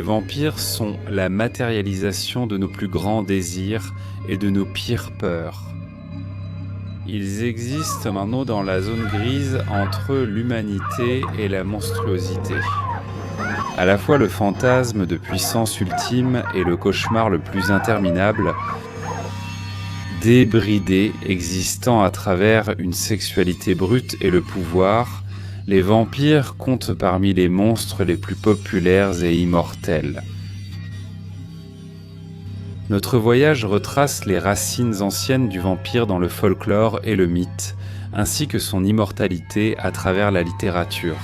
vampires sont la matérialisation de nos plus grands désirs et de nos pires peurs. Ils existent maintenant dans la zone grise entre l'humanité et la monstruosité. À la fois le fantasme de puissance ultime et le cauchemar le plus interminable, débridés existant à travers une sexualité brute et le pouvoir, les vampires comptent parmi les monstres les plus populaires et immortels. Notre voyage retrace les racines anciennes du vampire dans le folklore et le mythe, ainsi que son immortalité à travers la littérature.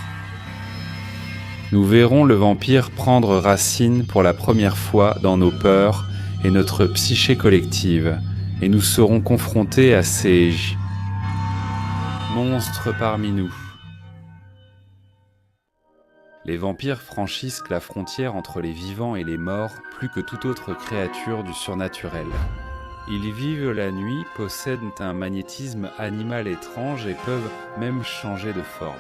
Nous verrons le vampire prendre racine pour la première fois dans nos peurs et notre psyché collective, et nous serons confrontés à ces monstres parmi nous. Les vampires franchissent la frontière entre les vivants et les morts plus que toute autre créature du surnaturel. Ils vivent la nuit, possèdent un magnétisme animal étrange et peuvent même changer de forme.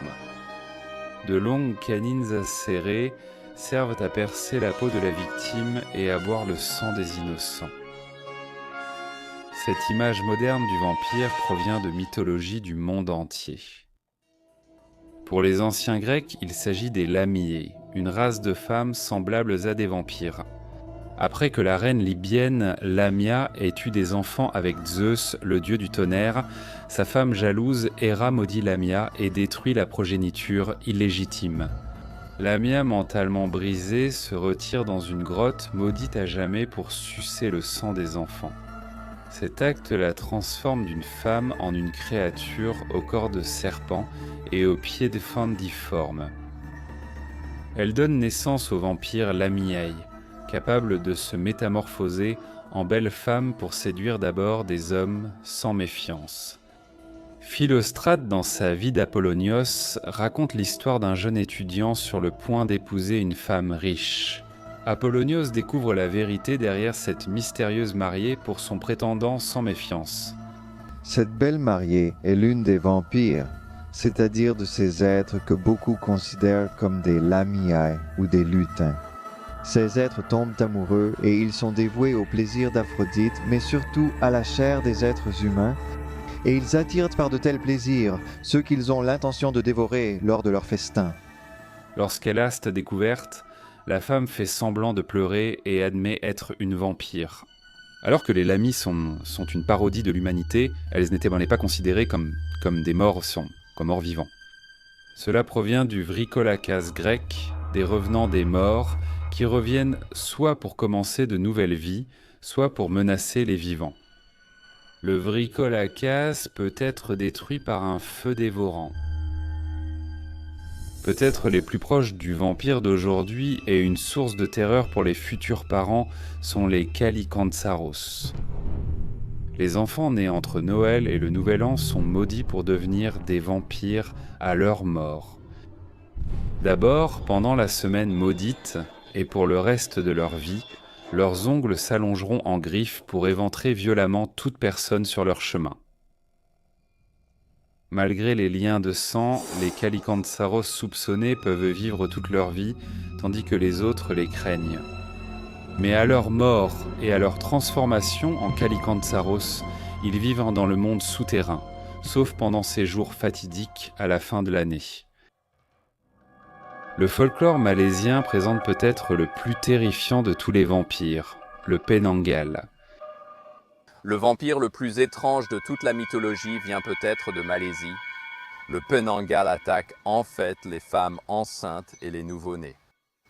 De longues canines acérées servent à percer la peau de la victime et à boire le sang des innocents. Cette image moderne du vampire provient de mythologie du monde entier. Pour les anciens Grecs, il s'agit des Lamiae, une race de femmes semblables à des vampires. Après que la reine libyenne Lamia ait eu des enfants avec Zeus, le dieu du tonnerre, sa femme jalouse Héra maudit Lamia et détruit la progéniture illégitime. Lamia, mentalement brisée, se retire dans une grotte maudite à jamais pour sucer le sang des enfants. Cet acte la transforme d'une femme en une créature au corps de serpent et aux pieds de femmes difformes. Elle donne naissance au vampire Lamiae, capable de se métamorphoser en belle femme pour séduire d'abord des hommes sans méfiance. Philostrate, dans sa vie d'Apollonios, raconte l'histoire d'un jeune étudiant sur le point d'épouser une femme riche. Apollonios découvre la vérité derrière cette mystérieuse mariée pour son prétendant sans méfiance. Cette belle mariée est l'une des vampires, c'est-à-dire de ces êtres que beaucoup considèrent comme des Lamiae ou des lutins. Ces êtres tombent amoureux et ils sont dévoués au plaisir d'Aphrodite, mais surtout à la chair des êtres humains, et ils attirent par de tels plaisirs ceux qu'ils ont l'intention de dévorer lors de leur festin. Lorsqu'elle a cette découverte, la femme fait semblant de pleurer et admet être une vampire. Alors que les Lamies sont une parodie de l'humanité, elles n'étaient pas considérées comme des morts, comme morts vivants. Cela provient du vrikolakas grec, des revenants des morts, qui reviennent soit pour commencer de nouvelles vies, soit pour menacer les vivants. Le vrikolakas peut être détruit par un feu dévorant. Peut-être les plus proches du vampire d'aujourd'hui et une source de terreur pour les futurs parents sont les Kallikantsaros. Les enfants nés entre Noël et le Nouvel An sont maudits pour devenir des vampires à leur mort. D'abord, pendant la semaine maudite, et pour le reste de leur vie, leurs ongles s'allongeront en griffes pour éventrer violemment toute personne sur leur chemin. Malgré les liens de sang, les Kallikantsaros soupçonnés peuvent vivre toute leur vie, tandis que les autres les craignent. Mais à leur mort et à leur transformation en Kallikantsaros, ils vivent dans le monde souterrain, sauf pendant ces jours fatidiques à la fin de l'année. Le folklore malaisien présente peut-être le plus terrifiant de tous les vampires, le Penangal. Le vampire le plus étrange de toute la mythologie vient peut-être de Malaisie. Le Penangal attaque en fait les femmes enceintes et les nouveau-nés.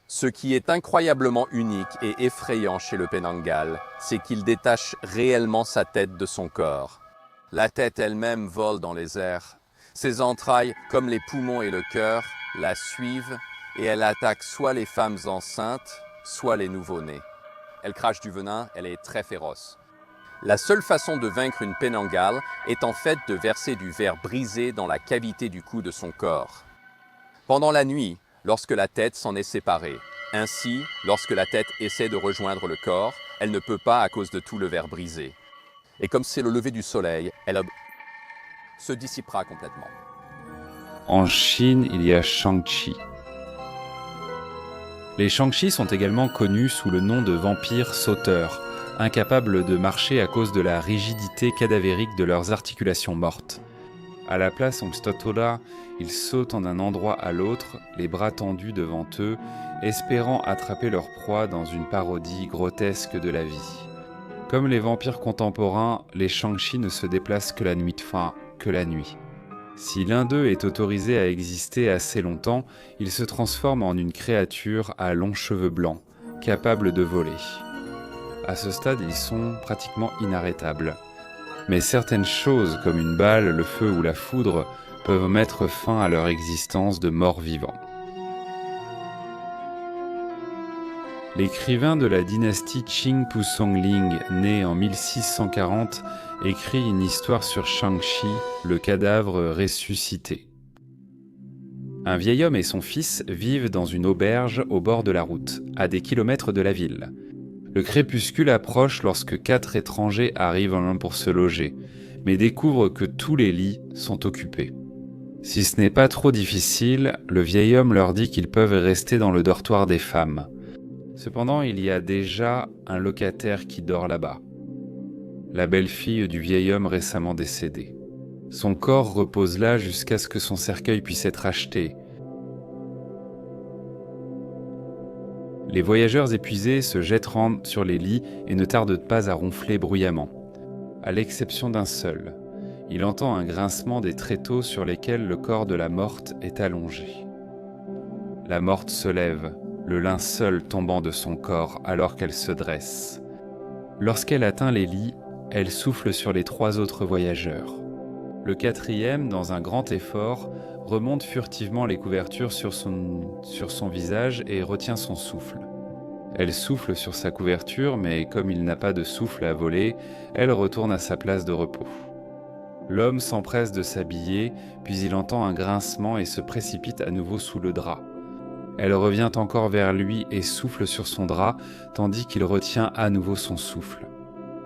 Ce qui est incroyablement unique et effrayant chez le Penangal, c'est qu'il détache réellement sa tête de son corps. La tête elle-même vole dans les airs. Ses entrailles, comme les poumons et le cœur, la suivent et elle attaque soit les femmes enceintes, soit les nouveau-nés. Elle crache du venin, elle est très féroce. La seule façon de vaincre une Penangal est en fait de verser du verre brisé dans la cavité du cou de son corps. Pendant la nuit, lorsque la tête s'en est séparée. Ainsi, lorsque la tête essaie de rejoindre le corps, elle ne peut pas à cause de tout le verre brisé. Et comme c'est le lever du soleil, elle se dissipera complètement. En Chine, il y a Shang-Chi. Les Shang-Chi sont également connus sous le nom de vampires sauteurs, incapables de marcher à cause de la rigidité cadavérique de leurs articulations mortes. À la place Ongstotola, ils sautent d'un endroit à l'autre, les bras tendus devant eux, espérant attraper leur proie dans une parodie grotesque de la vie. Comme les vampires contemporains, les Shang-Chi ne se déplacent que la nuit, que la nuit. Si l'un d'eux est autorisé à exister assez longtemps, il se transforme en une créature à longs cheveux blancs, capable de voler. À ce stade, ils sont pratiquement inarrêtables. Mais certaines choses, comme une balle, le feu ou la foudre, peuvent mettre fin à leur existence de mort-vivant. L'écrivain de la dynastie Qing Pu-Songling, né en 1640, écrit une histoire sur Shang-Chi, le cadavre ressuscité. Un vieil homme et son fils vivent dans une auberge au bord de la route, à des kilomètres de la ville. Le crépuscule approche lorsque 4 étrangers arrivent en un pour se loger, mais découvrent que tous les lits sont occupés. Si ce n'est pas trop difficile, le vieil homme leur dit qu'ils peuvent rester dans le dortoir des femmes. Cependant, il y a déjà un locataire qui dort là-bas. La belle-fille du vieil homme récemment décédé. Son corps repose là jusqu'à ce que son cercueil puisse être acheté. Les voyageurs épuisés se jettent sur les lits et ne tardent pas à ronfler bruyamment. À l'exception d'un seul. Il entend un grincement des tréteaux sur lesquels le corps de la morte est allongé. La morte se lève, le linceul tombant de son corps alors qu'elle se dresse. Lorsqu'elle atteint les lits, elle souffle sur les 3 autres voyageurs. Le 4e, dans un grand effort, remonte furtivement les couvertures sur son visage et retient son souffle. Elle souffle sur sa couverture, mais comme il n'a pas de souffle à voler, elle retourne à sa place de repos. L'homme s'empresse de s'habiller, puis il entend un grincement et se précipite à nouveau sous le drap. Elle revient encore vers lui et souffle sur son drap, tandis qu'il retient à nouveau son souffle.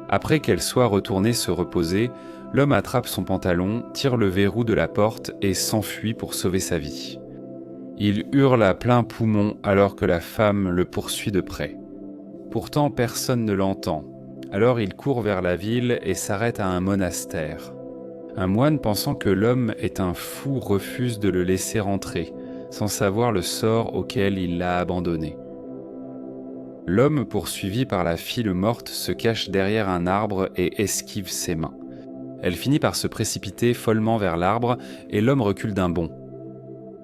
Après qu'elle soit retournée se reposer, l'homme attrape son pantalon, tire le verrou de la porte et s'enfuit pour sauver sa vie. Il hurle à plein poumon alors que la femme le poursuit de près. Pourtant, personne ne l'entend. Alors il court vers la ville et s'arrête à un monastère. Un moine, pensant que l'homme est un fou, refuse de le laisser entrer, sans savoir le sort auquel il l'a abandonné. L'homme, poursuivi par la fille morte, se cache derrière un arbre et esquive ses mains. Elle finit par se précipiter follement vers l'arbre et l'homme recule d'un bond.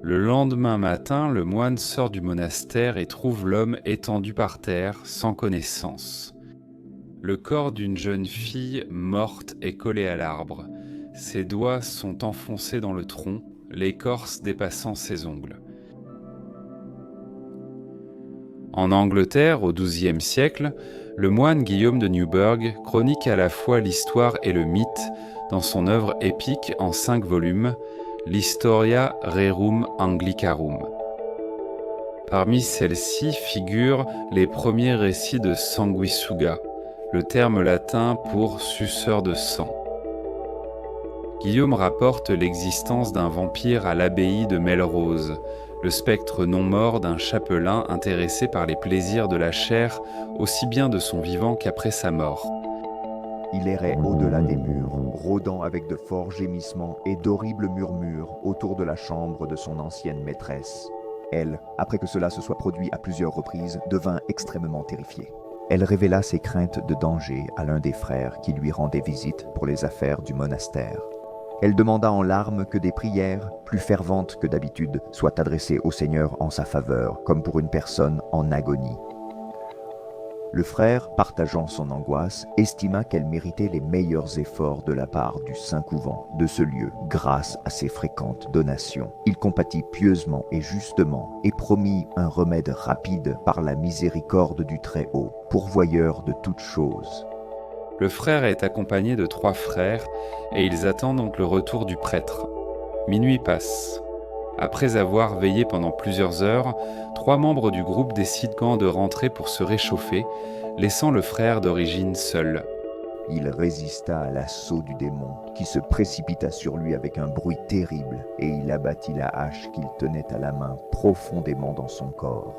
Le lendemain matin, le moine sort du monastère et trouve l'homme étendu par terre, sans connaissance. Le corps d'une jeune fille morte est collé à l'arbre. Ses doigts sont enfoncés dans le tronc, l'écorce dépassant ses ongles. En Angleterre, au XIIe siècle, le moine Guillaume de Newburgh chronique à la fois l'histoire et le mythe dans son œuvre épique en 5 volumes, l'Historia Rerum Anglicarum. Parmi celles-ci figurent les premiers récits de sanguisuga, le terme latin pour suceur de sang. Guillaume rapporte l'existence d'un vampire à l'abbaye de Melrose, le spectre non mort d'un chapelain intéressé par les plaisirs de la chair aussi bien de son vivant qu'après sa mort. Il errait au-delà des murs, rôdant avec de forts gémissements et d'horribles murmures autour de la chambre de son ancienne maîtresse. Elle, après que cela se soit produit à plusieurs reprises, devint extrêmement terrifiée. Elle révéla ses craintes de danger à l'un des frères qui lui rendait visite pour les affaires du monastère. Elle demanda en larmes que des prières, plus ferventes que d'habitude, soient adressées au Seigneur en sa faveur, comme pour une personne en agonie. Le frère, partageant son angoisse, estima qu'elle méritait les meilleurs efforts de la part du saint couvent de ce lieu, grâce à ses fréquentes donations. Il compatit pieusement et justement, et promit un remède rapide par la miséricorde du Très-Haut, pourvoyeur de toutes choses. Le frère est accompagné de 3 frères, et ils attendent donc le retour du prêtre. Minuit passe. Après avoir veillé pendant plusieurs heures, 3 membres du groupe décident de rentrer pour se réchauffer, laissant le frère d'origine seul. Il résista à l'assaut du démon, qui se précipita sur lui avec un bruit terrible, et il abattit la hache qu'il tenait à la main profondément dans son corps.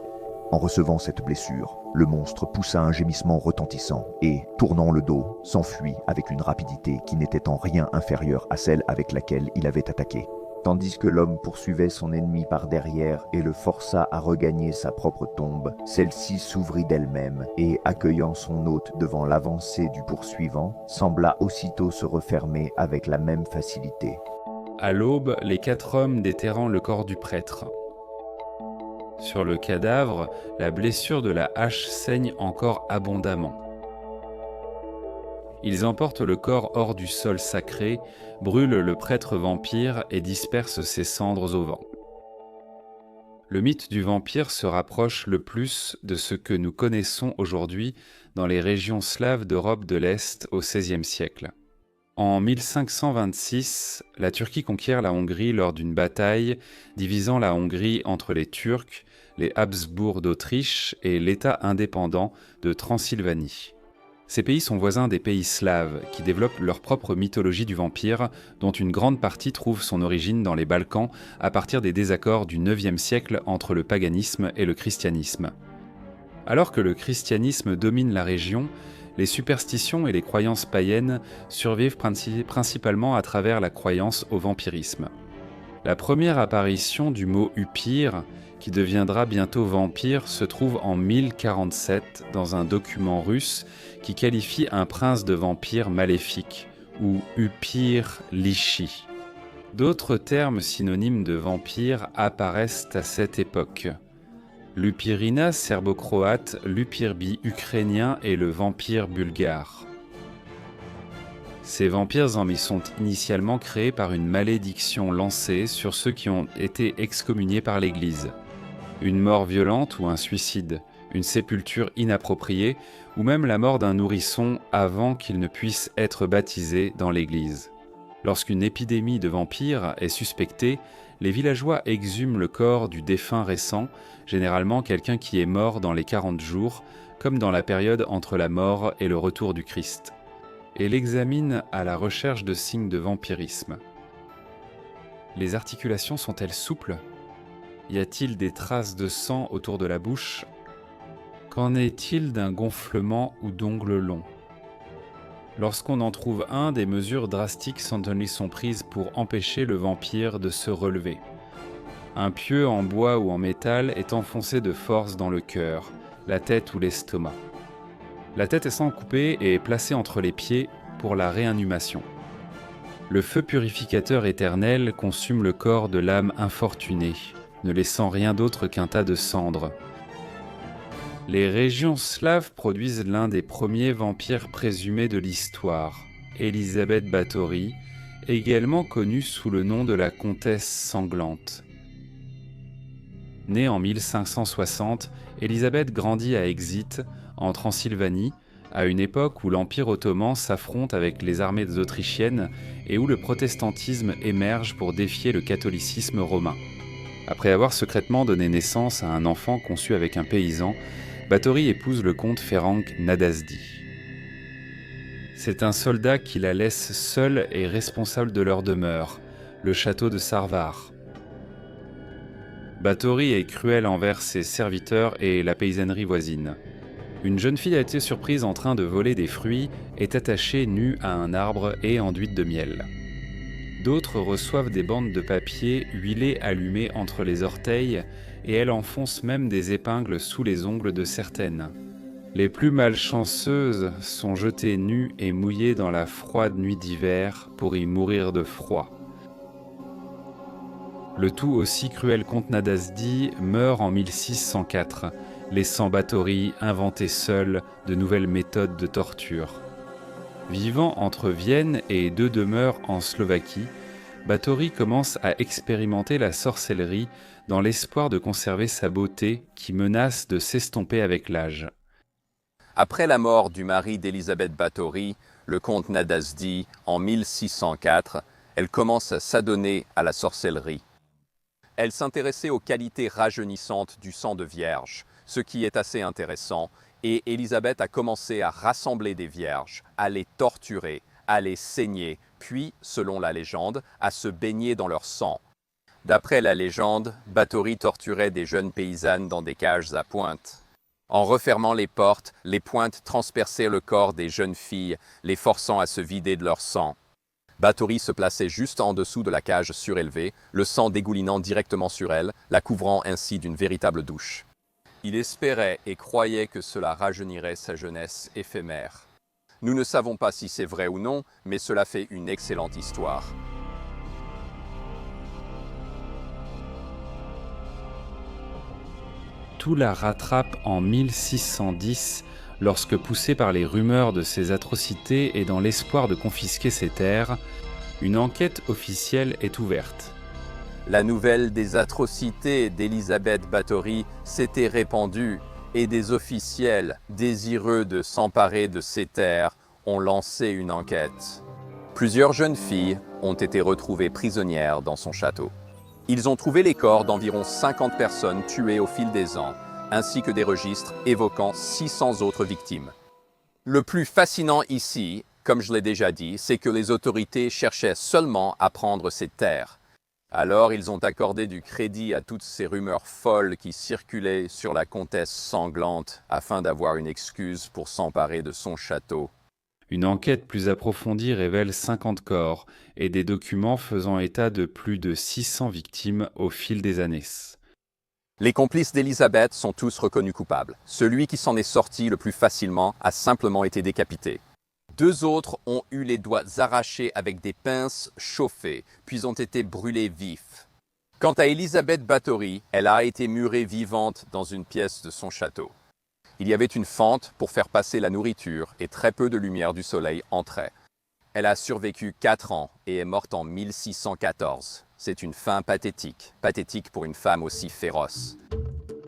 En recevant cette blessure, le monstre poussa un gémissement retentissant et, tournant le dos, s'enfuit avec une rapidité qui n'était en rien inférieure à celle avec laquelle il avait attaqué. Tandis que l'homme poursuivait son ennemi par derrière et le força à regagner sa propre tombe, celle-ci s'ouvrit d'elle-même et, accueillant son hôte devant l'avancée du poursuivant, sembla aussitôt se refermer avec la même facilité. À l'aube, les 4 hommes déterrant le corps du prêtre. Sur le cadavre, la blessure de la hache saigne encore abondamment. Ils emportent le corps hors du sol sacré, brûlent le prêtre vampire et dispersent ses cendres au vent. Le mythe du vampire se rapproche le plus de ce que nous connaissons aujourd'hui dans les régions slaves d'Europe de l'Est au XVIe siècle. En 1526, la Turquie conquiert la Hongrie lors d'une bataille divisant la Hongrie entre les Turcs, les Habsbourg d'Autriche et l'État indépendant de Transylvanie. Ces pays sont voisins des pays slaves qui développent leur propre mythologie du vampire, dont une grande partie trouve son origine dans les Balkans à partir des désaccords du IXe siècle entre le paganisme et le christianisme. Alors que le christianisme domine la région, les superstitions et les croyances païennes survivent principalement à travers la croyance au vampirisme. La première apparition du mot upir, qui deviendra bientôt vampire, se trouve en 1047 dans un document russe qui qualifie un prince de vampire maléfique, ou upir lishi. D'autres termes synonymes de vampire apparaissent à cette époque. L'upirina serbo-croate, l'upirbi ukrainien et le vampire bulgare. Ces vampires sont initialement créés par une malédiction lancée sur ceux qui ont été excommuniés par l'Église. Une mort violente ou un suicide, une sépulture inappropriée ou même la mort d'un nourrisson avant qu'il ne puisse être baptisé dans l'Église. Lorsqu'une épidémie de vampires est suspectée, les villageois exhument le corps du défunt récent, généralement quelqu'un qui est mort dans les 40 jours, comme dans la période entre la mort et le retour du Christ, et l'examinent à la recherche de signes de vampirisme. Les articulations sont-elles souples ? Y a-t-il des traces de sang autour de la bouche ? Qu'en est-il d'un gonflement ou d'ongles longs ? Lorsqu'on en trouve un, des mesures drastiques sont prises pour empêcher le vampire de se relever. Un pieu en bois ou en métal est enfoncé de force dans le cœur, la tête ou l'estomac. La tête est sans couper et est placée entre les pieds pour la réinhumation. Le feu purificateur éternel consume le corps de l'âme infortunée, ne laissant rien d'autre qu'un tas de cendres. Les régions slaves produisent l'un des premiers vampires présumés de l'histoire, Elisabeth Báthory, également connue sous le nom de la comtesse sanglante. Née en 1560, Elisabeth grandit à Exit, en Transylvanie, à une époque où l'Empire ottoman s'affronte avec les armées autrichiennes et où le protestantisme émerge pour défier le catholicisme romain. Après avoir secrètement donné naissance à un enfant conçu avec un paysan, Báthory épouse le comte Ferenc Nadasdy. C'est un soldat qui la laisse seule et responsable de leur demeure, le château de Sarvar. Báthory est cruel envers ses serviteurs et la paysannerie voisine. Une jeune fille a été surprise en train de voler des fruits, est attachée nue à un arbre et enduite de miel. D'autres reçoivent des bandes de papier huilées allumées entre les orteils et elle enfonce même des épingles sous les ongles de certaines. Les plus malchanceuses sont jetées nues et mouillées dans la froide nuit d'hiver pour y mourir de froid. Le tout aussi cruel comte Nadasdy meurt en 1604, laissant Báthory inventer seul de nouvelles méthodes de torture. Vivant entre Vienne et 2 demeures en Slovaquie, Báthory commence à expérimenter la sorcellerie dans l'espoir de conserver sa beauté qui menace de s'estomper avec l'âge. Après la mort du mari d'Elisabeth Báthory, le comte Nadasdy, en 1604, elle commence à s'adonner à la sorcellerie. Elle s'intéressait aux qualités rajeunissantes du sang de vierge, ce qui est assez intéressant, et Élisabeth a commencé à rassembler des vierges, à les torturer, à les saigner, puis, selon la légende, à se baigner dans leur sang. D'après la légende, Báthory torturait des jeunes paysannes dans des cages à pointe. En refermant les portes, les pointes transperçaient le corps des jeunes filles, les forçant à se vider de leur sang. Báthory se plaçait juste en dessous de la cage surélevée, le sang dégoulinant directement sur elle, la couvrant ainsi d'une véritable douche. Il espérait et croyait que cela rajeunirait sa jeunesse éphémère. Nous ne savons pas si c'est vrai ou non, mais cela fait une excellente histoire. Tout la rattrape en 1610 lorsque, poussé par les rumeurs de ses atrocités et dans l'espoir de confisquer ses terres, une enquête officielle est ouverte. La nouvelle des atrocités d'Elisabeth Báthory s'était répandue et des officiels, désireux de s'emparer de ses terres, ont lancé une enquête. Plusieurs jeunes filles ont été retrouvées prisonnières dans son château. Ils ont trouvé les corps d'environ 50 personnes tuées au fil des ans, ainsi que des registres évoquant 600 autres victimes. Le plus fascinant ici, comme je l'ai déjà dit, c'est que les autorités cherchaient seulement à prendre ces terres. Alors ils ont accordé du crédit à toutes ces rumeurs folles qui circulaient sur la comtesse sanglante afin d'avoir une excuse pour s'emparer de son château. Une enquête plus approfondie révèle 50 corps et des documents faisant état de plus de 600 victimes au fil des années. Les complices d'Elisabeth sont tous reconnus coupables. Celui qui s'en est sorti le plus facilement a simplement été décapité. 2 autres ont eu les doigts arrachés avec des pinces chauffées, puis ont été brûlés vifs. Quant à Elisabeth Báthory, elle a été murée vivante dans une pièce de son château. Il y avait une fente pour faire passer la nourriture et très peu de lumière du soleil entrait. Elle a survécu 4 ans et est morte en 1614. C'est une fin pathétique pour une femme aussi féroce.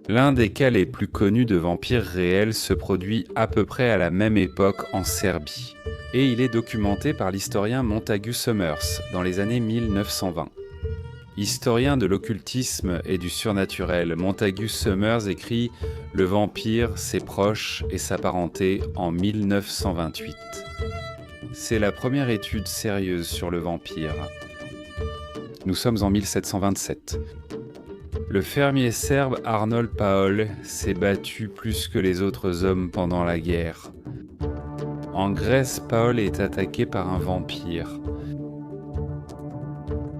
L'un des cas les plus connus de vampires réels se produit à peu près à la même époque en Serbie. Et il est documenté par l'historien Montagu Summers dans les années 1920. Historien de l'occultisme et du surnaturel, Montagu Summers écrit « Le vampire, ses proches et sa parenté » en 1928. C'est la première étude sérieuse sur le vampire. Nous sommes en 1727. Le fermier serbe Arnold Paul s'est battu plus que les autres hommes pendant la guerre. En Grèce, Paul est attaqué par un vampire.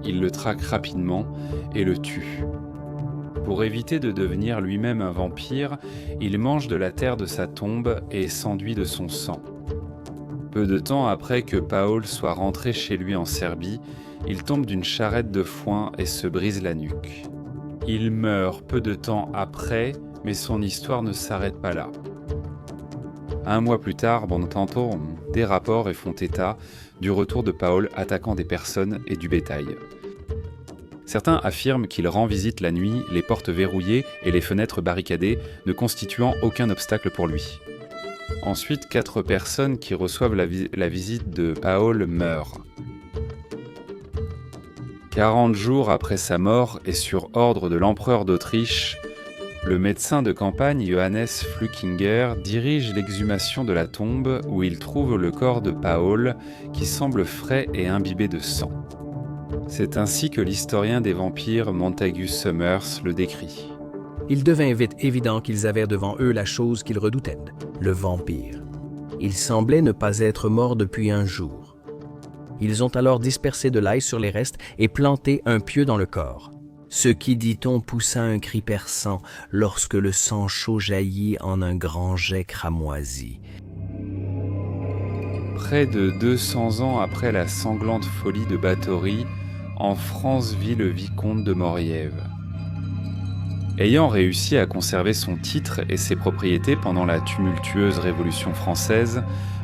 Il le traque rapidement et le tue. Pour éviter de devenir lui-même un vampire, il mange de la terre de sa tombe et s'enduit de son sang. Peu de temps après que Paul soit rentré chez lui en Serbie, il tombe d'une charrette de foin et se brise la nuque. Il meurt peu de temps après, mais son histoire ne s'arrête pas là. Un mois plus tard, on entend des rapports et font état du retour de Paul attaquant des personnes et du bétail. Certains affirment qu'il rend visite la nuit, les portes verrouillées et les fenêtres barricadées, ne constituant aucun obstacle pour lui. Ensuite, 4 personnes qui reçoivent la visite de Paul meurent. 40 jours après sa mort et sur ordre de l'empereur d'Autriche, le médecin de campagne Johannes Flückinger dirige l'exhumation de la tombe où il trouve le corps de Paul qui semble frais et imbibé de sang. C'est ainsi que l'historien des vampires Montagu Summers le décrit. Il devint vite évident qu'ils avaient devant eux la chose qu'ils redoutaient, le vampire. Il semblait ne pas être mort depuis un jour. Ils ont alors dispersé de l'ail sur les restes et planté un pieu dans le corps. Ce qui, dit-on, poussa un cri perçant lorsque le sang chaud jaillit en un grand jet cramoisi. Près de 200 ans après la sanglante folie de Báthory, en France vit le vicomte de Moriève. Ayant réussi à conserver son titre et ses propriétés pendant la tumultueuse Révolution française,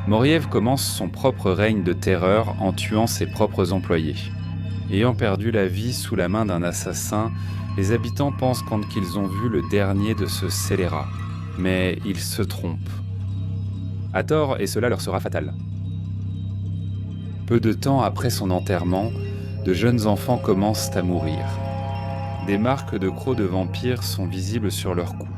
Moriève commence son propre règne de terreur en tuant ses propres employés. Ayant perdu la vie sous la main d'un assassin, les habitants pensent qu'ils ont vu le dernier de ce scélérat. Mais ils se trompent. À tort, et cela leur sera fatal. Peu de temps après son enterrement, de jeunes enfants commencent à mourir. Des marques de crocs de vampires sont visibles sur leur cou.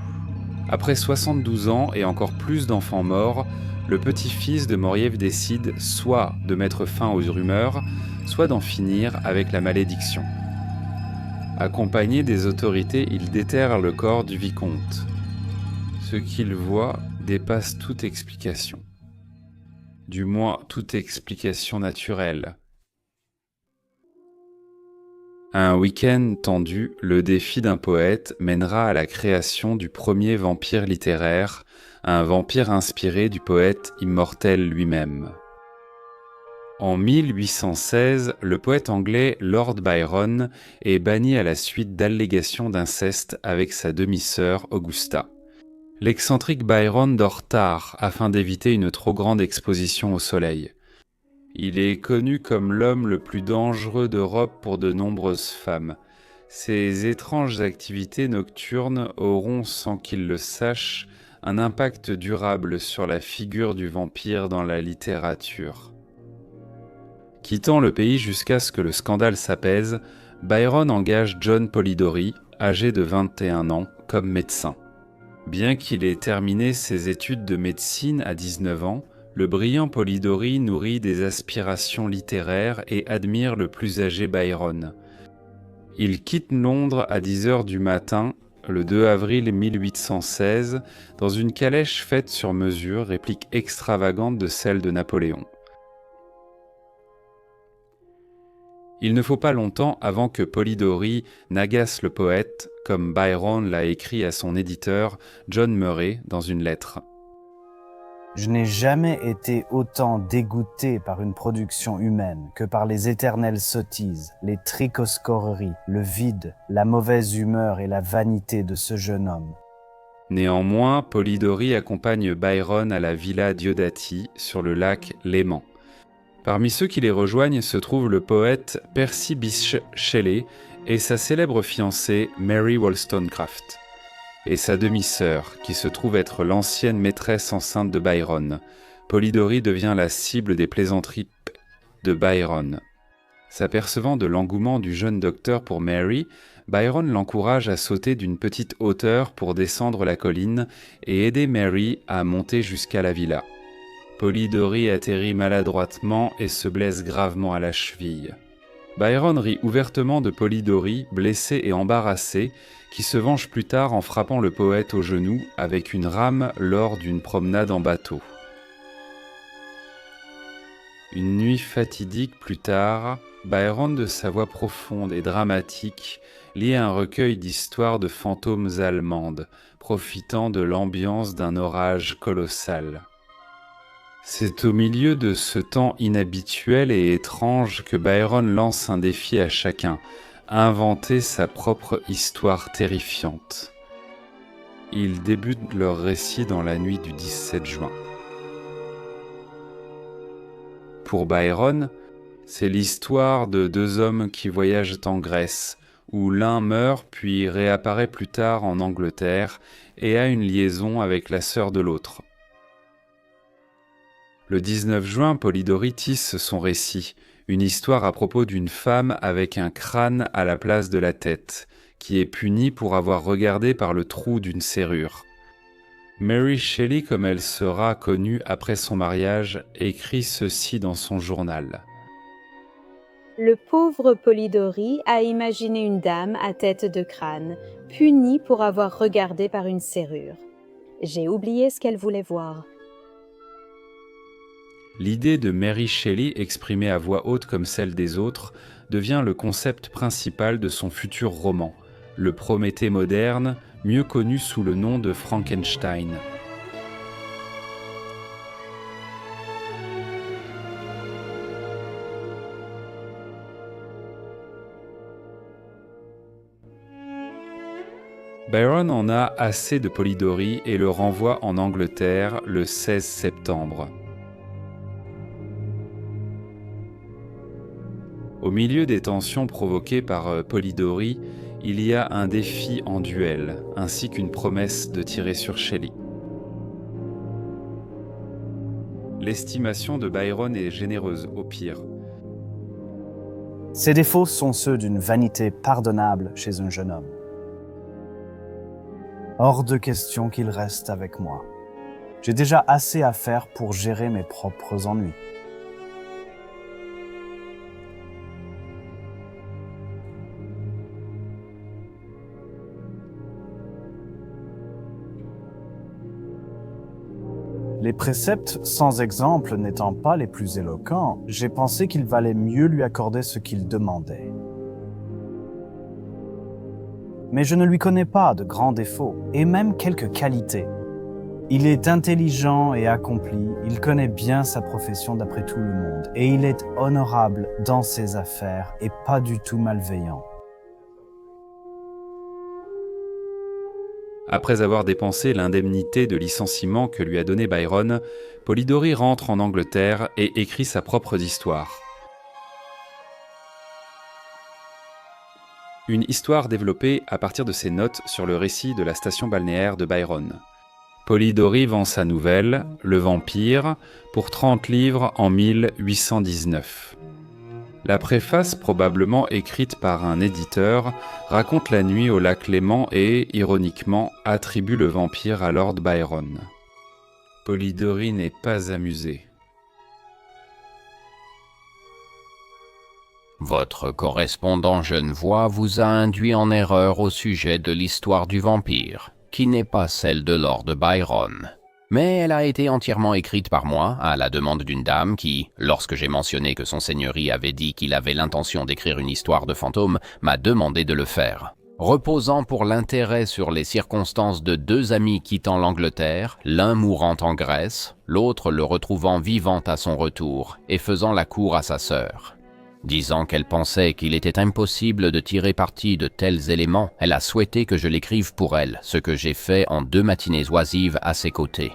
Après 72 ans et encore plus d'enfants morts, le petit-fils de Moriève décide soit de mettre fin aux rumeurs, soit d'en finir avec la malédiction. Accompagné des autorités, il déterre le corps du vicomte. Ce qu'il voit dépasse toute explication. Du moins, toute explication naturelle. Un week-end tendu, le défi d'un poète mènera à la création du premier vampire littéraire, un vampire inspiré du poète immortel lui-même. En 1816, le poète anglais Lord Byron est banni à la suite d'allégations d'inceste avec sa demi-sœur Augusta. L'excentrique Byron dort tard afin d'éviter une trop grande exposition au soleil. Il est connu comme l'homme le plus dangereux d'Europe pour de nombreuses femmes. Ses étranges activités nocturnes auront, sans qu'il le sache, un impact durable sur la figure du vampire dans la littérature. Quittant le pays jusqu'à ce que le scandale s'apaise, Byron engage John Polidori, âgé de 21 ans, comme médecin. Bien qu'il ait terminé ses études de médecine à 19 ans, le brillant Polidori nourrit des aspirations littéraires et admire le plus âgé Byron. Il quitte Londres à 10h du matin, le 2 avril 1816, dans une calèche faite sur mesure, réplique extravagante de celle de Napoléon. Il ne faut pas longtemps avant que Polidori n'agace le poète, comme Byron l'a écrit à son éditeur, John Murray, dans une lettre. Je n'ai jamais été autant dégoûté par une production humaine que par les éternelles sottises, les tricoscoreries, le vide, la mauvaise humeur et la vanité de ce jeune homme. Néanmoins, Polidori accompagne Byron à la Villa Diodati, sur le lac Léman. Parmi ceux qui les rejoignent se trouve le poète Percy Bysshe Shelley et sa célèbre fiancée Mary Wollstonecraft, et sa demi-sœur, qui se trouve être l'ancienne maîtresse enceinte de Byron. Polidori devient la cible des plaisanteries de Byron. S'apercevant de l'engouement du jeune docteur pour Mary, Byron l'encourage à sauter d'une petite hauteur pour descendre la colline et aider Mary à monter jusqu'à la villa. Polidori atterrit maladroitement et se blesse gravement à la cheville. Byron rit ouvertement de Polidori, blessé et embarrassé, qui se venge plus tard en frappant le poète au genou avec une rame lors d'une promenade en bateau. Une nuit fatidique plus tard, Byron, de sa voix profonde et dramatique, lit un recueil d'histoires de fantômes allemandes, profitant de l'ambiance d'un orage colossal. C'est au milieu de ce temps inhabituel et étrange que Byron lance un défi à chacun, inventer sa propre histoire terrifiante. Ils débutent leur récit dans la nuit du 17 juin. Pour Byron, c'est l'histoire de deux hommes qui voyagent en Grèce, où l'un meurt puis réapparaît plus tard en Angleterre et a une liaison avec la sœur de l'autre. Le 19 juin, Polidori tisse son récit, une histoire à propos d'une femme avec un crâne à la place de la tête, qui est punie pour avoir regardé par le trou d'une serrure. Mary Shelley, comme elle sera connue après son mariage, écrit ceci dans son journal. Le pauvre Polidori a imaginé une dame à tête de crâne, punie pour avoir regardé par une serrure. J'ai oublié ce qu'elle voulait voir. L'idée de Mary Shelley, exprimée à voix haute comme celle des autres, devient le concept principal de son futur roman, le Prométhée moderne, mieux connu sous le nom de Frankenstein. Byron en a assez de Polidori et le renvoie en Angleterre le 16 septembre. Au milieu des tensions provoquées par Polidori, il y a un défi en duel, ainsi qu'une promesse de tirer sur Shelley. L'estimation de Byron est généreuse, au pire. Ses défauts sont ceux d'une vanité pardonnable chez un jeune homme. Hors de question qu'il reste avec moi. J'ai déjà assez à faire pour gérer mes propres ennuis. Les préceptes sans exemple n'étant pas les plus éloquents, j'ai pensé qu'il valait mieux lui accorder ce qu'il demandait. Mais je ne lui connais pas de grands défauts, et même quelques qualités. Il est intelligent et accompli, il connaît bien sa profession d'après tout le monde, et il est honorable dans ses affaires et pas du tout malveillant. Après avoir dépensé l'indemnité de licenciement que lui a donnée Byron, Polidori rentre en Angleterre et écrit sa propre histoire. Une histoire développée à partir de ses notes sur le récit de la station balnéaire de Byron. Polidori vend sa nouvelle, Le Vampire, pour 30 livres en 1819. La préface, probablement écrite par un éditeur, raconte la nuit au lac Léman et, ironiquement, attribue le vampire à Lord Byron. Polidori n'est pas amusé. Votre correspondant genevois vous a induit en erreur au sujet de l'histoire du vampire, qui n'est pas celle de Lord Byron. Mais elle a été entièrement écrite par moi, à la demande d'une dame qui, lorsque j'ai mentionné que son seigneurie avait dit qu'il avait l'intention d'écrire une histoire de fantôme, m'a demandé de le faire. Reposant pour l'intérêt sur les circonstances de deux amis quittant l'Angleterre, l'un mourant en Grèce, l'autre le retrouvant vivant à son retour et faisant la cour à sa sœur. Disant qu'elle pensait qu'il était impossible de tirer parti de tels éléments, elle a souhaité que je l'écrive pour elle, ce que j'ai fait en 2 matinées oisives à ses côtés.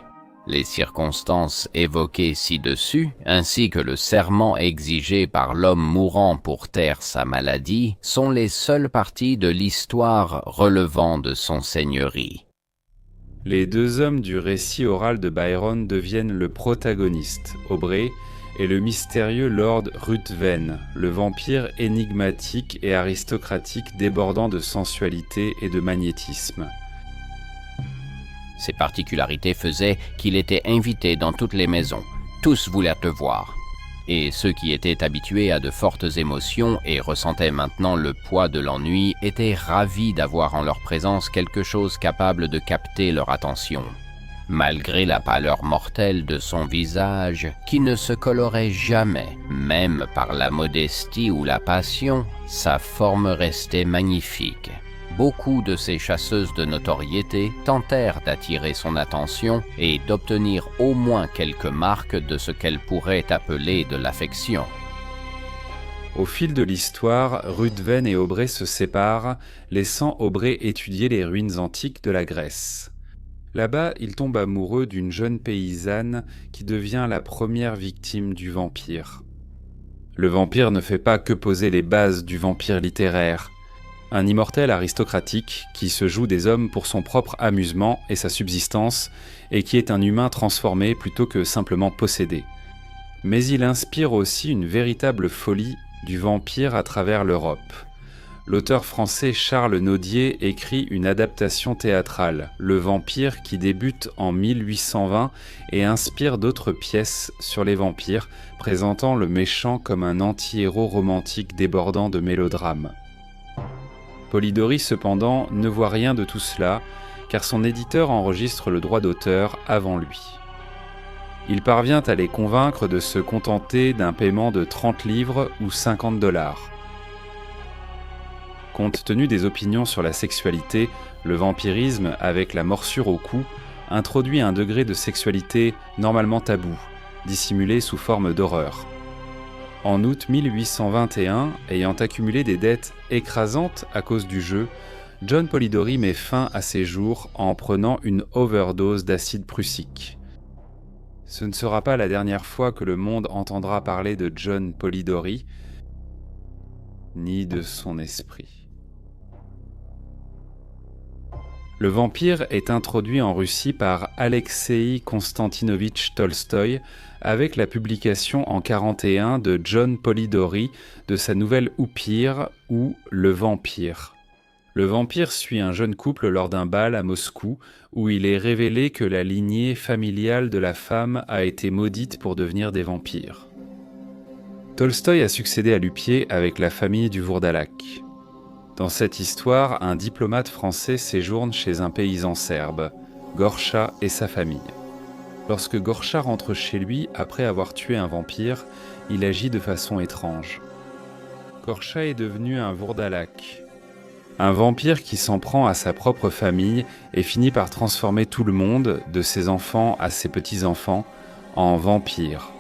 Les circonstances évoquées ci-dessus, ainsi que le serment exigé par l'homme mourant pour taire sa maladie, sont les seules parties de l'histoire relevant de son seigneurie. Les 2 hommes du récit oral de Byron deviennent le protagoniste, Aubrey, et le mystérieux Lord Ruthven, le vampire énigmatique et aristocratique débordant de sensualité et de magnétisme. Ses particularités faisaient qu'il était invité dans toutes les maisons. Tous voulaient le voir. Et ceux qui étaient habitués à de fortes émotions et ressentaient maintenant le poids de l'ennui étaient ravis d'avoir en leur présence quelque chose capable de capter leur attention. Malgré la pâleur mortelle de son visage, qui ne se colorait jamais, même par la modestie ou la passion, sa forme restait magnifique. Beaucoup de ces chasseuses de notoriété tentèrent d'attirer son attention et d'obtenir au moins quelques marques de ce qu'elle pourrait appeler de l'affection. Au fil de l'histoire, Ruthven et Aubrey se séparent, laissant Aubrey étudier les ruines antiques de la Grèce. Là-bas, il tombe amoureux d'une jeune paysanne qui devient la première victime du vampire. Le vampire ne fait pas que poser les bases du vampire littéraire. Un immortel aristocratique qui se joue des hommes pour son propre amusement et sa subsistance, et qui est un humain transformé plutôt que simplement possédé. Mais il inspire aussi une véritable folie du vampire à travers l'Europe. L'auteur français Charles Nodier écrit une adaptation théâtrale, Le Vampire, qui débute en 1820 et inspire d'autres pièces sur les vampires, présentant le méchant comme un anti-héros romantique débordant de mélodrame. Polidori, cependant, ne voit rien de tout cela, car son éditeur enregistre le droit d'auteur avant lui. Il parvient à les convaincre de se contenter d'un paiement de 30 livres ou 50 $. Compte tenu des opinions sur la sexualité, le vampirisme, avec la morsure au cou, introduit un degré de sexualité normalement tabou, dissimulé sous forme d'horreur. En août 1821, ayant accumulé des dettes écrasantes à cause du jeu, John Polidori met fin à ses jours en prenant une overdose d'acide prussique. Ce ne sera pas la dernière fois que le monde entendra parler de John Polidori, ni de son esprit. Le vampire est introduit en Russie par Alexeï Konstantinovitch Tolstoï avec la publication en 1941 de John Polidori de sa nouvelle Oupire ou Le Vampire. Le vampire suit un jeune couple lors d'un bal à Moscou où il est révélé que la lignée familiale de la femme a été maudite pour devenir des vampires. Tolstoï a succédé à Lupier avec la famille du Vourdalac. Dans cette histoire, un diplomate français séjourne chez un paysan serbe, Gorcha et sa famille. Lorsque Gorcha rentre chez lui après avoir tué un vampire, il agit de façon étrange. Gorcha est devenu un Vourdalak, un vampire qui s'en prend à sa propre famille et finit par transformer tout le monde, de ses enfants à ses petits-enfants, en vampires.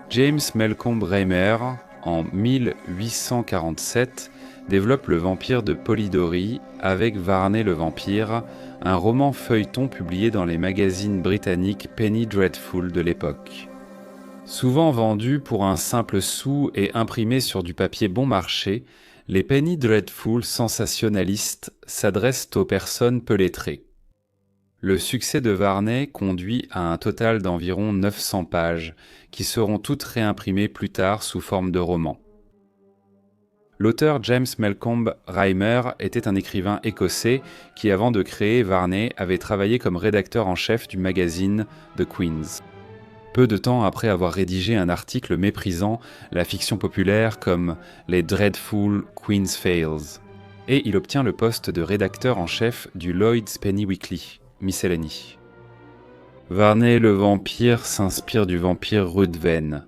James Malcolm Reimer, en 1847, développe Le vampire de Polidori avec Varney le vampire, un roman feuilleton publié dans les magazines britanniques Penny Dreadful de l'époque. Souvent vendus pour un simple sou et imprimés sur du papier bon marché, les Penny Dreadful sensationnalistes s'adressent aux personnes peu lettrées. Le succès de Varney conduit à un total d'environ 900 pages, qui seront toutes réimprimées plus tard sous forme de romans. L'auteur James Malcolm Reimer était un écrivain écossais qui, avant de créer Varney, avait travaillé comme rédacteur en chef du magazine The Queen's. Peu de temps après avoir rédigé un article méprisant la fiction populaire comme les Dreadful Queen's Fails, et il obtient le poste de rédacteur en chef du Lloyd's Penny Weekly, Miscellany. Varney le vampire s'inspire du vampire Ruthven.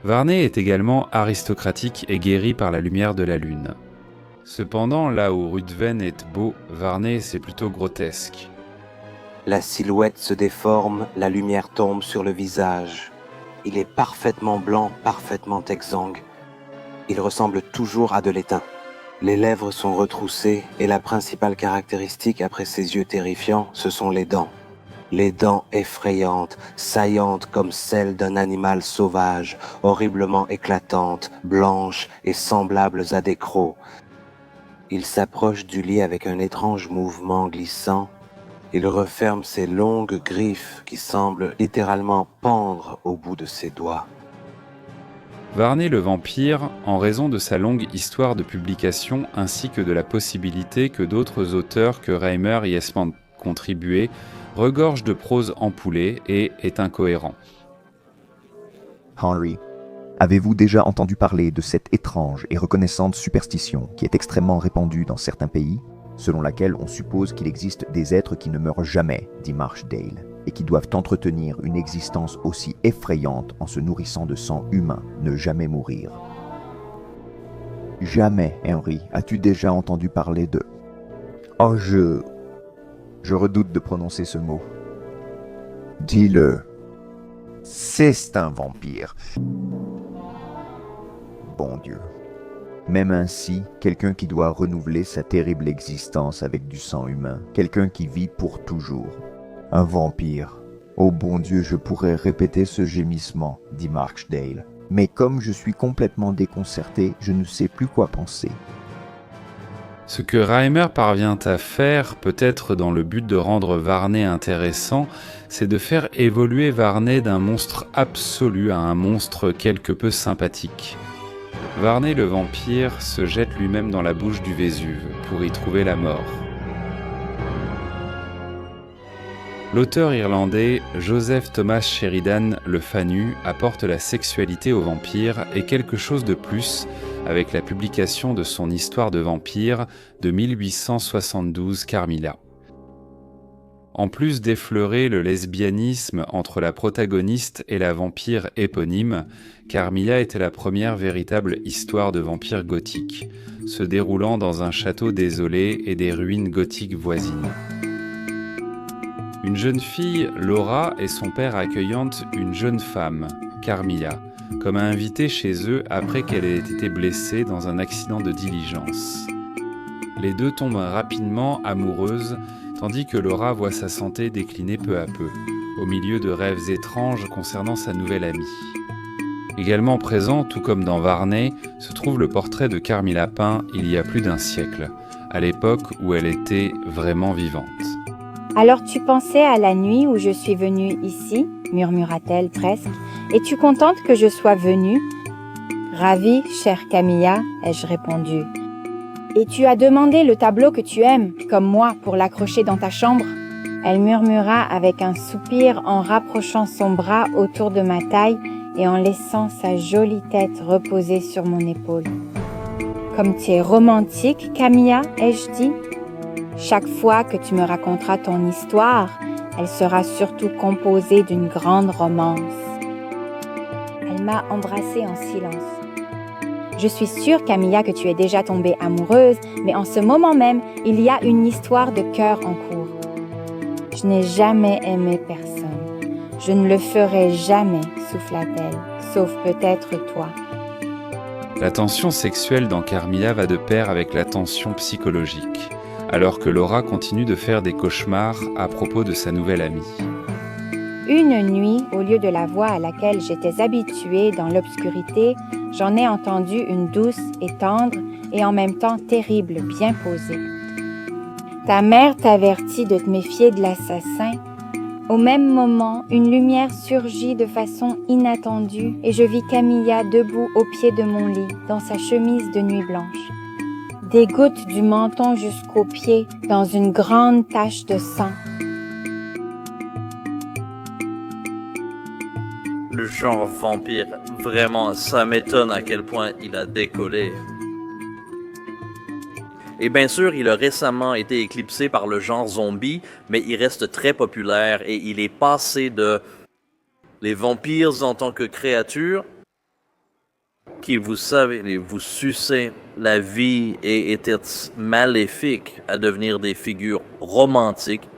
Varney est également aristocratique et guéri par la lumière de la lune. Cependant, là où Ruthven est beau, Varney c'est plutôt grotesque. La silhouette se déforme, la lumière tombe sur le visage. Il est parfaitement blanc, parfaitement exsangue. Il ressemble toujours à de l'étain. Les lèvres sont retroussées et la principale caractéristique après ses yeux terrifiants, ce sont les dents. Les dents effrayantes, saillantes comme celles d'un animal sauvage, horriblement éclatantes, blanches et semblables à des crocs. Il s'approche du lit avec un étrange mouvement glissant. Il referme ses longues griffes qui semblent littéralement pendre au bout de ses doigts. Varney le vampire, en raison de sa longue histoire de publication ainsi que de la possibilité que d'autres auteurs que Reimer y aient contribué, regorge de prose empoulée et est incohérent. Henry, avez-vous déjà entendu parler de cette étrange et reconnaissante superstition qui est extrêmement répandue dans certains pays, selon laquelle on suppose qu'il existe des êtres qui ne meurent jamais, dit Marchdale, et qui doivent entretenir une existence aussi effrayante en se nourrissant de sang humain, ne jamais mourir. Jamais, Henry, as-tu déjà entendu parler de... Oh, je redoute de prononcer ce mot. Dis-le. C'est un vampire. Bon Dieu. Même ainsi, quelqu'un qui doit renouveler sa terrible existence avec du sang humain, quelqu'un qui vit pour toujours. Un vampire. Oh bon Dieu, je pourrais répéter ce gémissement, dit Marchdale. Mais comme je suis complètement déconcerté, je ne sais plus quoi penser. Ce que Reimer parvient à faire, peut-être dans le but de rendre Varney intéressant, c'est de faire évoluer Varney d'un monstre absolu à un monstre quelque peu sympathique. Varney le vampire se jette lui-même dans la bouche du Vésuve pour y trouver la mort. L'auteur irlandais Joseph Thomas Sheridan Le Fanu apporte la sexualité aux vampires et quelque chose de plus avec la publication de son Histoire de vampire de 1872 Carmilla. En plus d'effleurer le lesbianisme entre la protagoniste et la vampire éponyme, Carmilla était la première véritable histoire de vampire gothique, se déroulant dans un château désolé et des ruines gothiques voisines. Une jeune fille, Laura, et son père accueillant une jeune femme, Carmilla, comme invitée chez eux après qu'elle ait été blessée dans un accident de diligence. Les deux tombent rapidement amoureuses, tandis que Laura voit sa santé décliner peu à peu, au milieu de rêves étranges concernant sa nouvelle amie. Également présent, tout comme dans Varney, se trouve le portrait de Carmilla peint il y a plus d'un siècle, à l'époque où elle était vraiment vivante. « Alors tu pensais à la nuit où je suis venue ici ?» murmura-t-elle presque. « Es-tu contente que je sois venue ?»« Ravie, chère Camilla, ai-je répondu. »« Et tu as demandé le tableau que tu aimes, comme moi, pour l'accrocher dans ta chambre ?» Elle murmura avec un soupir en rapprochant son bras autour de ma taille et en laissant sa jolie tête reposer sur mon épaule. « Comme tu es romantique, Camilla, ai-je dit. Chaque fois que tu me raconteras ton histoire, Elle sera surtout composée d'une grande romance. Elle m'a embrassée en silence. Je suis sûre, Camilla, que tu es déjà tombée amoureuse, mais en ce moment même, il y a une histoire de cœur en cours. Je n'ai jamais aimé personne. Je ne le ferai jamais, souffla-t-elle, sauf peut-être toi. La tension sexuelle dans Carmilla va de pair avec la tension psychologique, alors que Laura continue de faire des cauchemars à propos de sa nouvelle amie. Une nuit, au lieu de la voix à laquelle j'étais habituée dans l'obscurité, j'en ai entendu une douce et tendre et en même temps terrible, bien posée. Ta mère t'avertit de te méfier de l'assassin. Au même moment, une lumière surgit de façon inattendue et je vis Camilla debout au pied de mon lit, dans sa chemise de nuit blanche. Des gouttes du menton jusqu'aux pieds, dans une grande tache de sang. Le genre vampire, vraiment, ça m'étonne à quel point il a décollé. Et bien sûr, il a récemment été éclipsé par le genre zombie, mais il reste très populaire et il est passé de les vampires en tant que créatures qui, vous savez, vous sucez la vie et étaient maléfiques à devenir des figures romantiques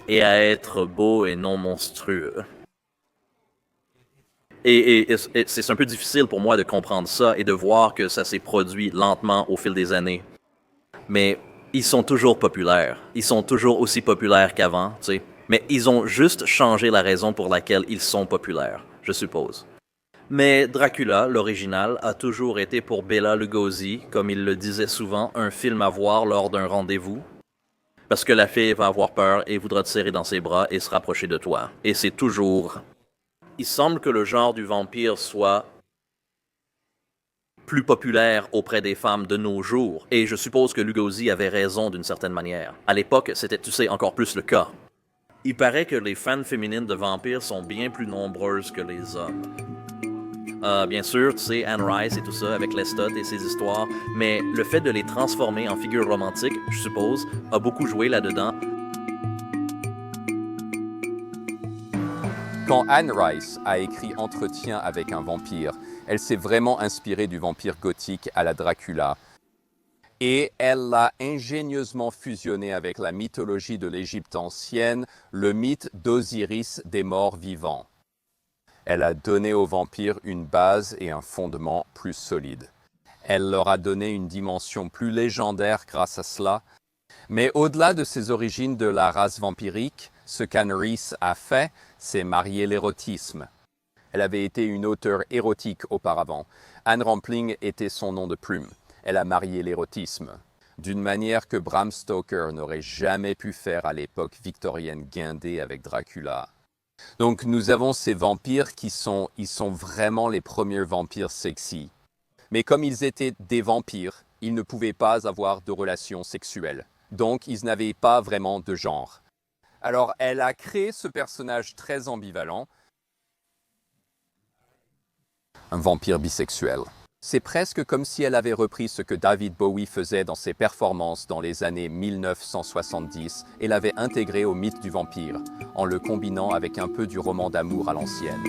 et à être beaux et non monstrueux. Et c'est un peu difficile pour moi de comprendre ça et de voir que ça s'est produit lentement au fil des années. Mais ils sont toujours populaires. Ils sont toujours aussi populaires qu'avant, tu sais. Mais ils ont juste changé la raison pour laquelle ils sont populaires, je suppose. Mais Dracula, l'original, a toujours été pour Bela Lugosi, comme il le disait souvent, un film à voir lors d'un rendez-vous. Parce que la fille va avoir peur et voudra te serrer dans ses bras et se rapprocher de toi. Et c'est toujours... Il semble que le genre du vampire soit plus populaire auprès des femmes de nos jours. Et je suppose que Lugosi avait raison d'une certaine manière. À l'époque, c'était, tu sais, encore plus le cas. Il paraît que les fans féminines de vampires sont bien plus nombreuses que les hommes. Bien sûr, tu sais, Anne Rice et tout ça, avec Lestat et ses histoires, mais le fait de les transformer en figures romantiques, je suppose, a beaucoup joué là-dedans. Quand Anne Rice a écrit Entretien avec un vampire, elle s'est vraiment inspirée du vampire gothique à la Dracula. Et elle l'a ingénieusement fusionné avec la mythologie de l'Égypte ancienne, le mythe d'Osiris des morts vivants. Elle a donné aux vampires une base et un fondement plus solides. Elle leur a donné une dimension plus légendaire grâce à cela. Mais au-delà de ses origines de la race vampirique, ce qu'Anne Rice a fait, c'est marier l'érotisme. Elle avait été une auteure érotique auparavant. Anne Rampling était son nom de plume. Elle a marié l'érotisme, d'une manière que Bram Stoker n'aurait jamais pu faire à l'époque victorienne guindée avec Dracula. Donc nous avons ces vampires ils sont vraiment les premiers vampires sexy. Mais comme ils étaient des vampires, ils ne pouvaient pas avoir de relations sexuelles. Donc ils n'avaient pas vraiment de genre. Alors elle a créé ce personnage très ambivalent, un vampire bisexuel. C'est presque comme si elle avait repris ce que David Bowie faisait dans ses performances dans les années 1970 et l'avait intégré au mythe du vampire, en le combinant avec un peu du roman d'amour à l'ancienne.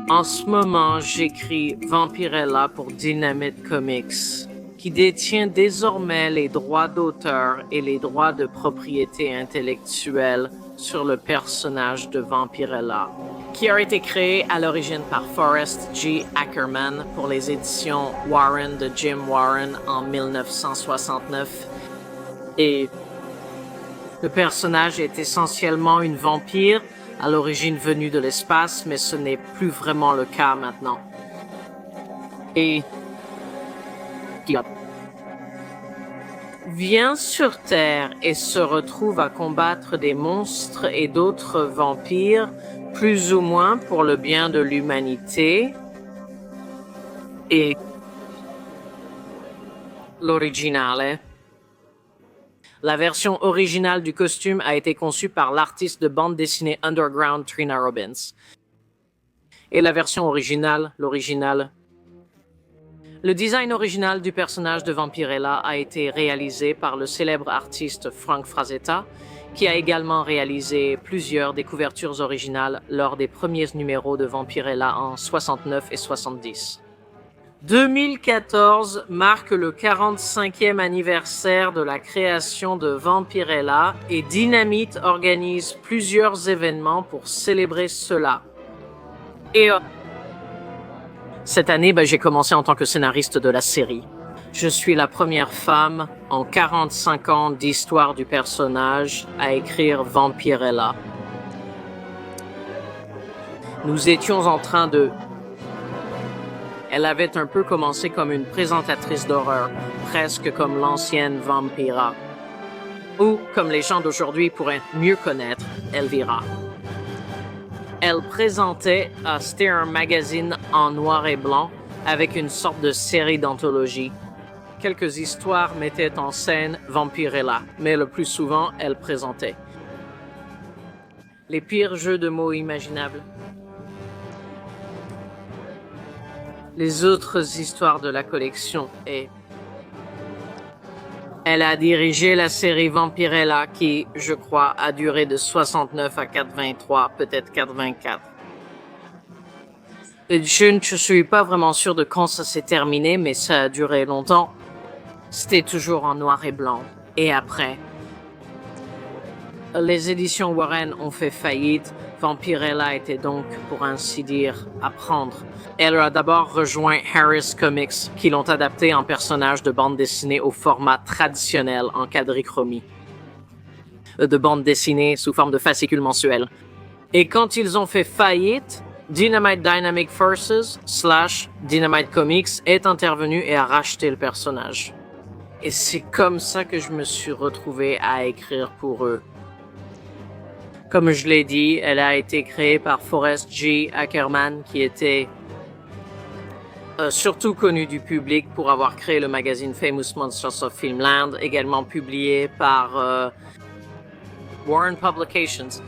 En ce moment, j'écris Vampirella pour Dynamite Comics, qui détient désormais les droits d'auteur et les droits de propriété intellectuelle sur le personnage de Vampirella, qui a été créé à l'origine par Forrest G. Ackerman pour les éditions Warren de Jim Warren en 1969. Et le personnage est essentiellement une vampire, à l'origine venue de l'espace, mais ce n'est plus vraiment le cas maintenant. Et vient sur Terre et se retrouve à combattre des monstres et d'autres vampires, plus ou moins pour le bien de l'humanité. Et l'originale. La version originale du costume a été conçue par l'artiste de bande dessinée underground Trina Robbins. Et la version originale, l'original, Le design original du personnage de Vampirella a été réalisé par le célèbre artiste Frank Frazetta, qui a également réalisé plusieurs des couvertures originales lors des premiers numéros de Vampirella en 69 et 70. 2014 marque le 45e anniversaire de la création de Vampirella et Dynamite organise plusieurs événements pour célébrer cela. Et cette année, j'ai commencé en tant que scénariste de la série. Je suis la première femme en 45 ans d'histoire du personnage à écrire Vampirella. Nous étions en train de... Elle avait un peu commencé comme une présentatrice d'horreur, presque comme l'ancienne Vampira. Ou, comme les gens d'aujourd'hui pourraient mieux connaître, Elvira. Elle présentait c'était un magazine en noir et blanc avec une sorte de série d'anthologie. Quelques histoires mettaient en scène Vampirella, mais le plus souvent, elle présentait les pires jeux de mots imaginables. Les autres histoires de la collection et... Elle a dirigé la série Vampirella qui, je crois, a duré de 69 à 83, peut-être 84. Je ne suis pas vraiment sûr de quand ça s'est terminé, mais ça a duré longtemps. C'était toujours en noir et blanc. Et après, les éditions Warren ont fait faillite. Vampirella était donc, pour ainsi dire, à prendre. Elle a d'abord rejoint Harris Comics, qui l'ont adapté en personnage de bande dessinée au format traditionnel en quadrichromie. De bande dessinée sous forme de fascicule mensuel. Et quand ils ont fait faillite, Dynamite Dynamic Forces / Dynamite Comics est intervenu et a racheté le personnage. Et c'est comme ça que je me suis retrouvé à écrire pour eux. Comme je l'ai dit, elle a été créée par Forrest G. Ackerman, qui était surtout connu du public pour avoir créé le magazine Famous Monsters of Filmland, également publié par Warren Publications.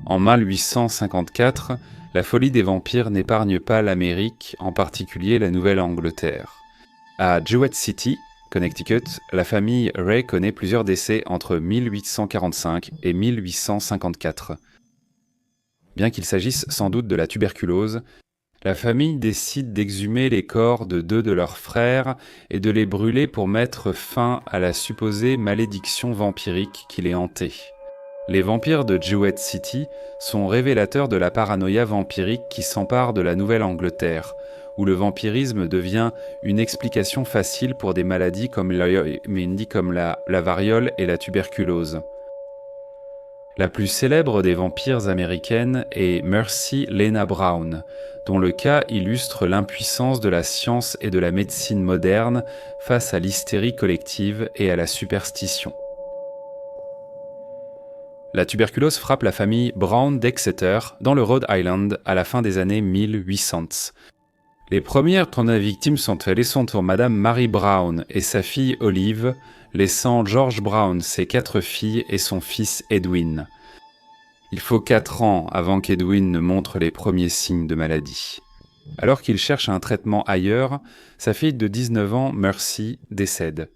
En 1854, la folie des vampires n'épargne pas l'Amérique, en particulier la Nouvelle-Angleterre. À Jewett City, Connecticut, la famille Ray connaît plusieurs décès entre 1845 et 1854. Bien qu'il s'agisse sans doute de la tuberculose, la famille décide d'exhumer les corps de 2 de leurs frères et de les brûler pour mettre fin à la supposée malédiction vampirique qui les hantait. Les vampires de Jewett City sont révélateurs de la paranoïa vampirique qui s'empare de la Nouvelle-Angleterre, où le vampirisme devient une explication facile pour des maladies comme la variole et la tuberculose. La plus célèbre des vampires américaines est Mercy Lena Brown, dont le cas illustre l'impuissance de la science et de la médecine moderne face à l'hystérie collective et à la superstition. La tuberculose frappe la famille Brown d'Exeter, dans le Rhode Island, à la fin des années 1800. Les premières victimes sont pour Madame Mary Brown et sa fille Olive, laissant George Brown, ses 4 filles et son fils Edwin. Il faut 4 ans avant qu'Edwin ne montre les premiers signes de maladie. Alors qu'il cherche un traitement ailleurs, sa fille de 19 ans, Mercy, décède.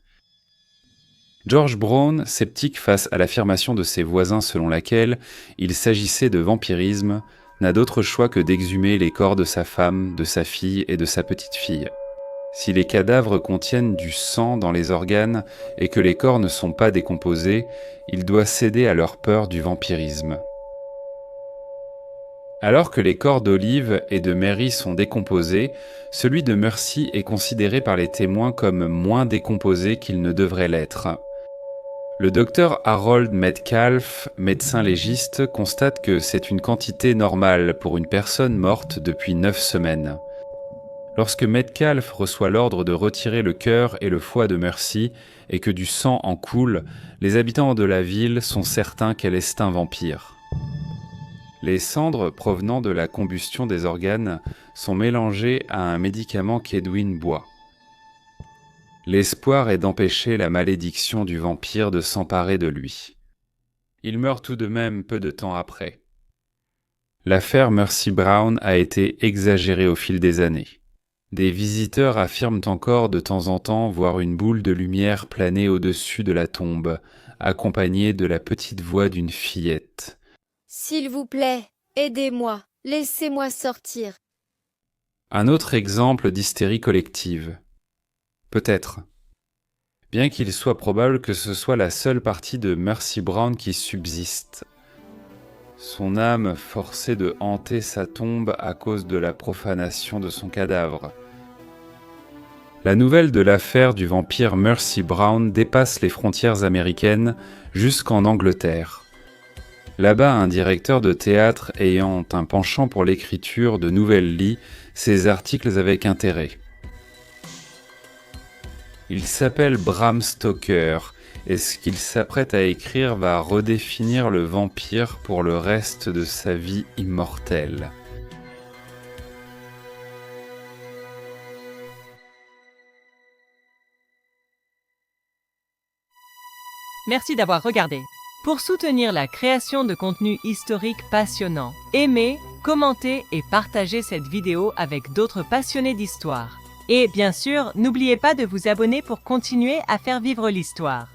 George Brown, sceptique face à l'affirmation de ses voisins selon laquelle il s'agissait de vampirisme, n'a d'autre choix que d'exhumer les corps de sa femme, de sa fille et de sa petite-fille. Si les cadavres contiennent du sang dans les organes et que les corps ne sont pas décomposés, il doit céder à leur peur du vampirisme. Alors que les corps d'Olive et de Mary sont décomposés, celui de Mercy est considéré par les témoins comme moins décomposé qu'il ne devrait l'être. Le docteur Harold Metcalf, médecin légiste, constate que c'est une quantité normale pour une personne morte depuis 9 semaines. Lorsque Metcalf reçoit l'ordre de retirer le cœur et le foie de Mercy et que du sang en coule, les habitants de la ville sont certains qu'elle est un vampire. Les cendres provenant de la combustion des organes sont mélangées à un médicament qu'Edwin boit. L'espoir est d'empêcher la malédiction du vampire de s'emparer de lui. Il meurt tout de même peu de temps après. L'affaire Mercy Brown a été exagérée au fil des années. Des visiteurs affirment encore de temps en temps voir une boule de lumière planer au-dessus de la tombe, accompagnée de la petite voix d'une fillette. « S'il vous plaît, aidez-moi, laissez-moi sortir. » Un autre exemple d'hystérie collective. Peut-être. Bien qu'il soit probable que ce soit la seule partie de Mercy Brown qui subsiste. Son âme forcée de hanter sa tombe à cause de la profanation de son cadavre. La nouvelle de l'affaire du vampire Mercy Brown dépasse les frontières américaines jusqu'en Angleterre. Là-bas, un directeur de théâtre ayant un penchant pour l'écriture de nouvelles lit ses articles avec intérêt. Il s'appelle Bram Stoker, et ce qu'il s'apprête à écrire va redéfinir le vampire pour le reste de sa vie immortelle. Merci d'avoir regardé. Pour soutenir la création de contenus historiques passionnants, aimez, commentez et partagez cette vidéo avec d'autres passionnés d'histoire. Et bien sûr, n'oubliez pas de vous abonner pour continuer à faire vivre l'histoire.